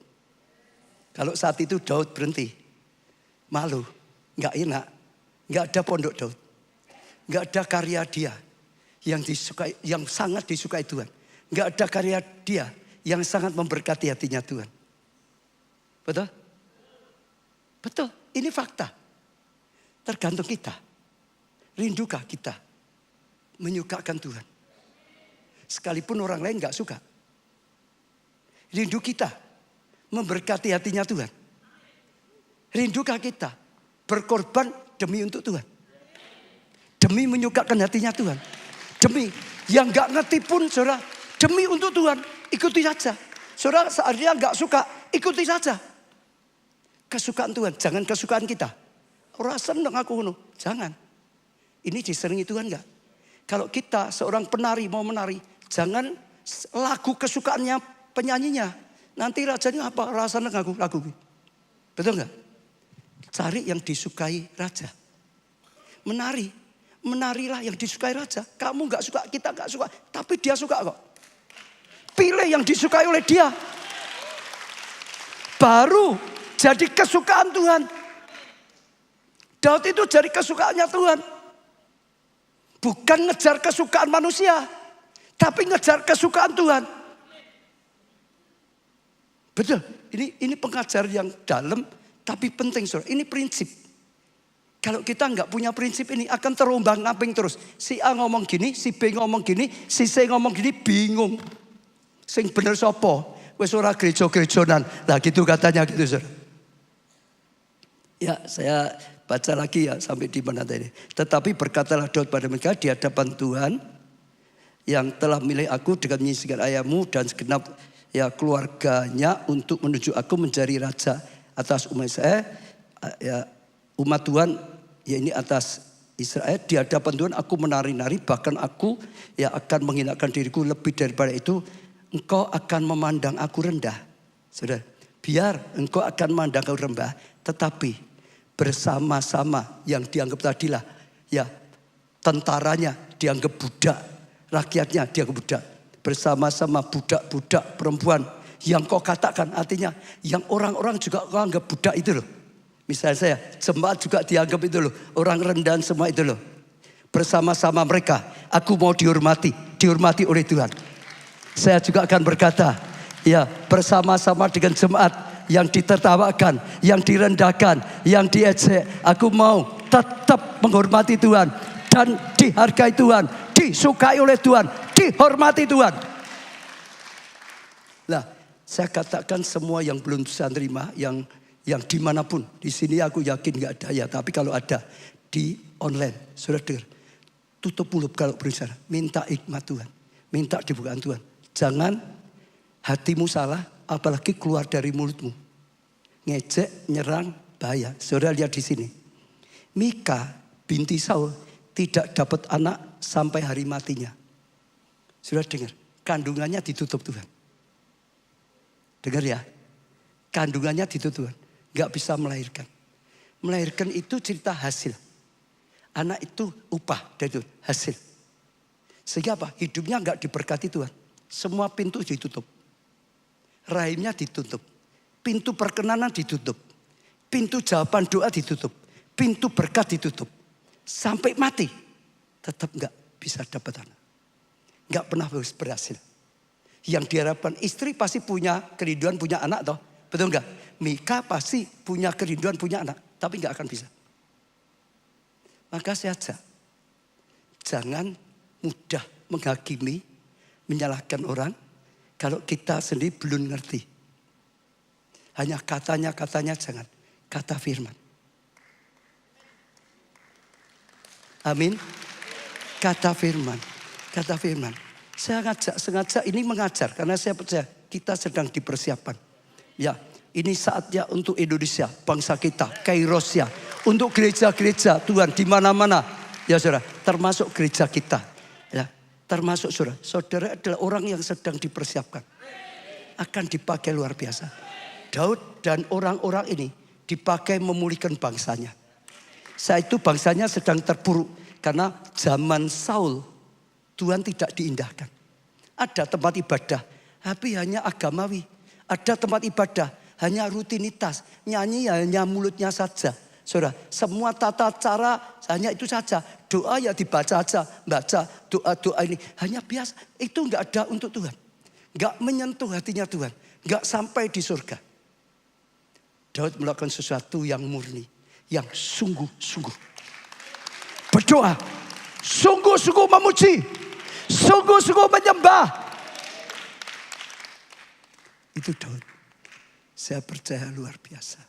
Kalau saat itu Daud berhenti, malu, nggak enak, nggak ada pondok Daud, nggak ada karya dia yang disukai, yang sangat disukai Tuhan, nggak ada karya dia yang sangat memberkati hatinya Tuhan. Betul? Betul, ini fakta. Tergantung kita. Rindukah kita menyukakan Tuhan? Sekalipun orang lain gak suka. Rindu kita memberkati hatinya Tuhan. Rindukah kita berkorban demi untuk Tuhan? Demi menyukakan hatinya Tuhan. Demi yang gak ngerti pun saudara, demi untuk Tuhan, ikuti saja. Saudara seandainya gak suka, ikuti saja. Kesukaan Tuhan, jangan kesukaan kita. Orang seneng aku, jangan. Ini diseringi Tuhan enggak? Kalau kita seorang penari mau menari, jangan lagu kesukaannya penyanyinya. Nanti rajanya apa? Rasa seneng aku lagu. Betul enggak? Cari yang disukai raja. Menari. Menarilah yang disukai raja. Kamu enggak suka, kita enggak suka. Tapi dia suka kok. Pilih yang disukai oleh dia. Baru jadi kesukaan Tuhan. Daud itu jadi kesukaannya Tuhan. Bukan ngejar kesukaan manusia, tapi ngejar kesukaan Tuhan. Betul, ini pengajar yang dalam, tapi penting saudara. Ini prinsip. Kalau kita nggak punya prinsip ini akan terombang-ambing terus. Si A ngomong gini, si B ngomong gini, si C ngomong gini, bingung. Sing bener sopo, wes ora gereja-gerejonan. Lah gitu katanya gitu saudara. Ya saya baca lagi ya sampai di mana tadi. Tetapi berkatalah Daud pada mereka di hadapan Tuhan yang telah milih aku dengan menyisihkan ayahmu dan segenap ya keluarganya untuk menuju aku menjadi raja atas umat Israel. Ya, umat Tuhan ya ini atas Israel. Di hadapan Tuhan aku menari-nari, bahkan aku ya akan menghinakan diriku lebih daripada itu. Engkau akan memandang aku rendah. Saudara, biar engkau akan memandang aku rendah, tetapi bersama-sama yang dianggap tadilah ya tentaranya dianggap budak, rakyatnya dianggap budak, bersama-sama budak-budak perempuan yang kau katakan, artinya yang orang-orang juga kau anggap budak itu loh. Misalnya saya jemaat juga dianggap itu loh, orang rendahan semua itu loh. Bersama-sama mereka aku mau dihormati oleh Tuhan. Saya juga akan berkata ya bersama-sama dengan jemaat yang ditertawakan, yang direndahkan, yang diejek. Aku mau tetap menghormati Tuhan. Dan dihargai Tuhan. Disukai oleh Tuhan. Dihormati Tuhan. Lah, saya katakan semua yang belum bisa terima. Yang dimanapun. Di sini aku yakin gak ada ya. Tapi kalau ada di online. Saudara dengar. Tutup mulut kalau berbicara. Minta hikmat Tuhan. Minta dibukakan Tuhan. Jangan hatimu salah. Apalagi keluar dari mulutmu. Ngejek, nyerang, bahaya. Saudara lihat di sini. Mika binti Saul tidak dapat anak sampai hari matinya. Saudara dengar. Kandungannya ditutup Tuhan. Dengar ya. Kandungannya ditutup Tuhan. Gak bisa melahirkan. Melahirkan itu cerita hasil. Anak itu upah dari Tuhan. Hasil. Sehingga apa? Hidupnya gak diberkati Tuhan. Semua pintu ditutup. Rahimnya ditutup. Pintu perkenanan ditutup. Pintu jawaban doa ditutup. Pintu berkat ditutup. Sampai mati. Tetap enggak bisa dapat anak. Nggak pernah berhasil. Yang diharapkan istri pasti punya kerinduan punya anak toh. Betul nggak? Mika pasti punya kerinduan punya anak. Tapi nggak akan bisa. Maka saya ajak. Jangan mudah menghakimi, menyalahkan orang. Kalau kita sendiri belum ngerti. Hanya katanya jangan. Kata firman. Amin. Kata firman. Kata firman. Saya sengaja ini mengajar. Karena saya percaya kita sedang dipersiapkan. Ya, ini saatnya untuk Indonesia. Bangsa kita. Kairosnya. Untuk gereja-gereja Tuhan di mana-mana. Ya saudara. Termasuk gereja kita. Ya, termasuk saudara. Saudara adalah orang yang sedang dipersiapkan. Akan dipakai luar biasa. Daud dan orang-orang ini dipakai memulihkan bangsanya. Saat itu bangsanya sedang terpuruk. Karena zaman Saul, Tuhan tidak diindahkan. Ada tempat ibadah, tapi hanya agamawi. Ada tempat ibadah, hanya rutinitas. Nyanyi hanya mulutnya saja. Saudara, semua tata cara hanya itu saja. Doa ya dibaca saja. Baca doa-doa ini. Hanya biasa. Itu enggak ada untuk Tuhan. Enggak menyentuh hatinya Tuhan. Enggak sampai di surga. Daud melakukan sesuatu yang murni. Yang sungguh-sungguh. Berdoa. Sungguh-sungguh memuji. Sungguh-sungguh menyembah. Itu Daud. Saya percaya luar biasa.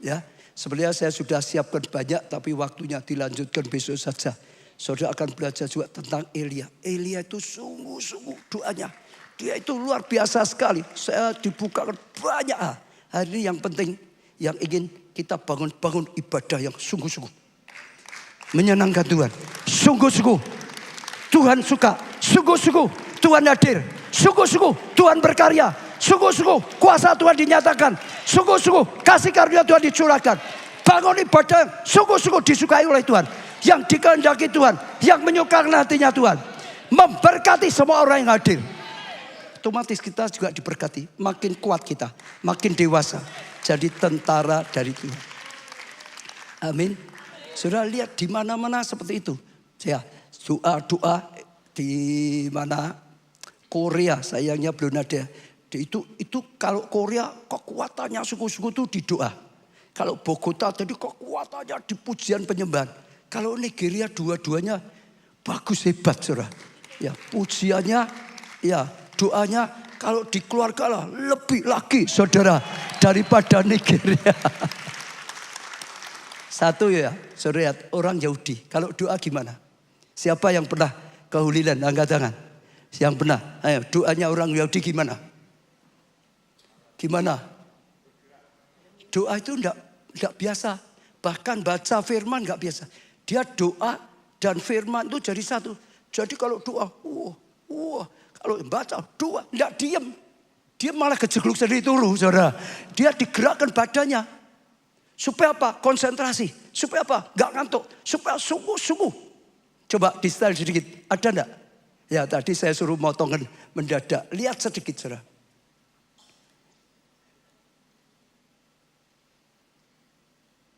Ya, sebenarnya saya sudah siapkan banyak. Tapi waktunya dilanjutkan besok saja. Saudara akan belajar juga tentang Elia. Elia itu sungguh-sungguh doanya. Dia itu luar biasa sekali. Saya dibukakan banyak hal. Hari ini yang penting. Yang ingin kita bangun ibadah yang sungguh-sungguh. Menyenangkan Tuhan. Sungguh-sungguh. Tuhan suka. Sungguh-sungguh. Tuhan hadir. Sungguh-sungguh. Tuhan berkarya. Sungguh-sungguh. Kuasa Tuhan dinyatakan. Sungguh-sungguh. Kasih karunia Tuhan dicurahkan. Bangun ibadah yang sungguh-sungguh disukai oleh Tuhan. Yang dikehendaki Tuhan. Yang menyukakan hatinya Tuhan. Memberkati semua orang yang hadir. Otomatis kita juga diberkati. Makin kuat kita. Makin dewasa. Jadi tentara dari Tuhan. Amin. Saudara lihat di mana-mana seperti itu. Ya, doa-doa di mana Korea sayangnya belum ada. Itu kalau Korea kekuatannya sungguh-sungguh itu di doa. Kalau Bogota tadi kekuatannya di pujian penyembahan. Kalau Nigeria dua-duanya bagus hebat saudara. Ya, pujiannya, ya doanya kalau di keluarga lah lebih lagi saudara daripada Nigeria. Satu ya, saudara lihat orang Yahudi. Kalau doa gimana? Siapa yang pernah ke Holy Land? Angkat tangan. Yang pernah. Ayo, doanya orang Yahudi gimana? Gimana? Doa itu enggak biasa. Bahkan baca firman enggak biasa. Dia doa dan firman itu jadi satu. Jadi kalau doa, kalau baca doa enggak diam. Dia malah kejegluk sendiri dulu, saudara. Dia digerakkan badannya. Supaya apa? Konsentrasi. Supaya apa? Enggak ngantuk. Supaya sungguh-sungguh. Coba di style sedikit. Ada enggak? Ya tadi saya suruh motongan mendadak. Lihat sedikit saudara.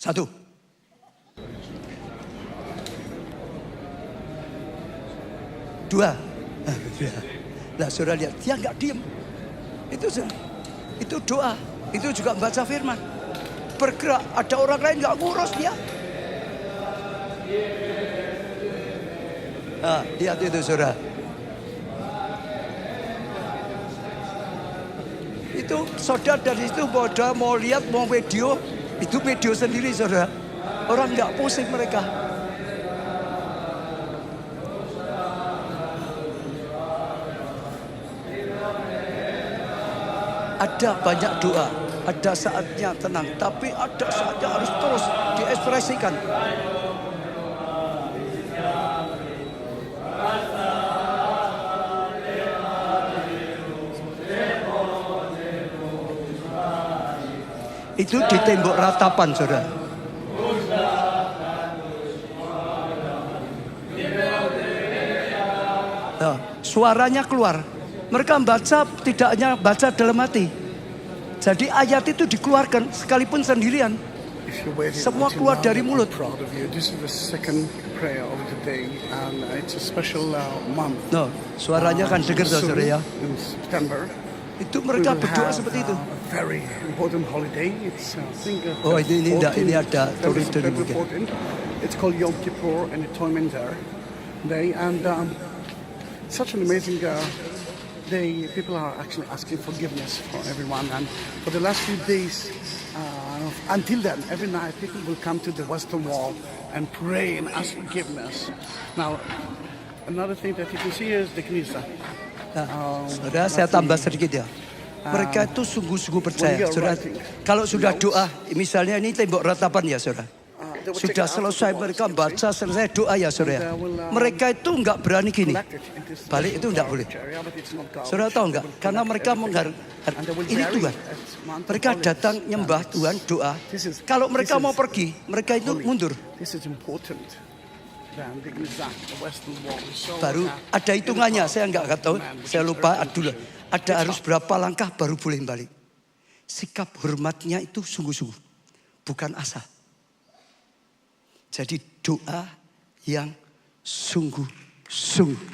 Satu. Dua. Nah saudara lihat. Dia enggak diem. Itu doa. Itu juga baca firman. Bergerak. Ada orang lain enggak ngurus dia. Nah, lihat itu saudara. Itu saudara dari situ mau lihat mau video. Itu video sendiri saudara. Orang enggak pusing mereka. Ada banyak doa. Ada saatnya tenang, tapi ada saatnya harus terus diekspresikan. Itu di tembok ratapan, saudara. Nah, suaranya keluar. Mereka baca tidak hanya baca dalam hati. Jadi ayat itu dikeluarkan sekalipun sendirian. Semua keluar dari mulut. prayer of the day, and it's a special month. No, suaranya kan dengar Soon, saudara ya. in September. Itu We mereka will berdoa have seperti itu. a very important holiday. It's I think Oh, ini enggak, ini ada tulis dari September mungkin. 14. It's called Yom Kippur and Atonement Day, and such an amazing day. People are actually asking forgiveness for everyone, and for the last few days, until then, every night people will come to the Western Wall and pray and ask forgiveness. Now, another thing that you can see is the Knesset. Nah, saudara saya tambah sedikit ya. Mereka itu sungguh-sungguh percaya. Saudara, kalau sudah doa, misalnya ini tembok ratapan ya saudara. Sudah selesai mereka baca, selesai doa ya saudara. Mereka itu enggak berani gini. Balik itu enggak boleh. Saudara tahu enggak? Karena mereka ini Tuhan. Mereka datang nyembah Tuhan, doa. Kalau mereka mau pergi, mereka itu mundur. Baru ada hitungannya, saya enggak tahu, saya lupa dulu. Ada harus berapa langkah baru boleh balik. Sikap hormatnya itu sungguh-sungguh, bukan asal. Jadi doa yang sungguh-sungguh.